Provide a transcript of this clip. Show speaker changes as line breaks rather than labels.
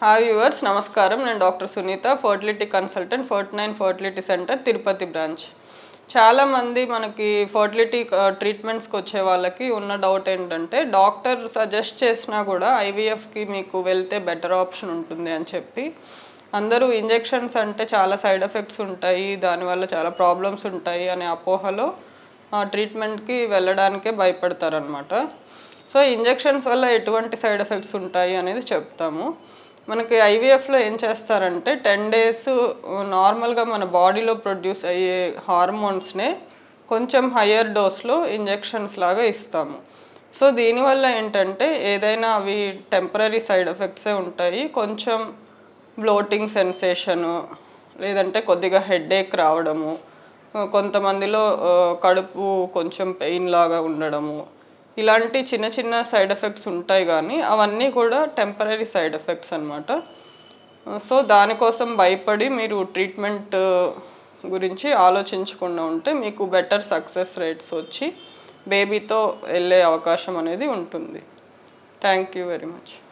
Hi viewers, నమస్కారం. నేను doctor Sunitha, fertility consultant, 49 fertility centre, Tirupati branch. చాలామంది మనకి ఫర్టిలిటీ ట్రీట్మెంట్స్కి వచ్చే వాళ్ళకి ఉన్న డౌట్ ఏంటంటే, డాక్టర్ సజెస్ట్ చేసినా కూడా ఐవీఎఫ్కి మీకు వెళ్తే బెటర్ ఆప్షన్ ఉంటుంది అని చెప్పి అందరూ ఇంజెక్షన్స్ అంటే చాలా సైడ్ ఎఫెక్ట్స్ ఉంటాయి, దానివల్ల చాలా ప్రాబ్లమ్స్ ఉంటాయి అనే అపోహలో ట్రీట్మెంట్కి వెళ్ళడానికే భయపడతారనమాట. సో ఇంజెక్షన్స్ వల్ల ఎటువంటి సైడ్ ఎఫెక్ట్స్ ఉంటాయి అనేది చెప్తాము. మనకి ఐవీఎఫ్లో ఏం చేస్తారంటే 10 days నార్మల్గా మన బాడీలో ప్రొడ్యూస్ అయ్యే హార్మోన్స్నే కొంచెం హయ్యర్ డోస్లో ఇంజెక్షన్స్ లాగా ఇస్తాము. సో దీనివల్ల ఏంటంటే ఏదైనా అవి టెంపరీ సైడ్ ఎఫెక్ట్సే ఉంటాయి. కొంచెం బ్లోటింగ్ సెన్సేషను, లేదంటే కొద్దిగా హెడేక్ రావడము, కొంతమందిలో కడుపు కొంచెం పెయిన్ లాగా ఉండడము, ఇలాంటి చిన్న చిన్న సైడ్ ఎఫెక్ట్స్ ఉంటాయి, కానీ అవన్నీ కూడా టెంపరీ సైడ్ ఎఫెక్ట్స్ అనమాట. సో దానికోసం భయపడి మీరు ట్రీట్మెంట్ గురించి ఆలోచించకుండా ఉంటే మీకు బెటర్ సక్సెస్ రేట్స్ వచ్చి బేబీతో వెళ్ళే అవకాశం అనేది ఉంటుంది. Thank you very much.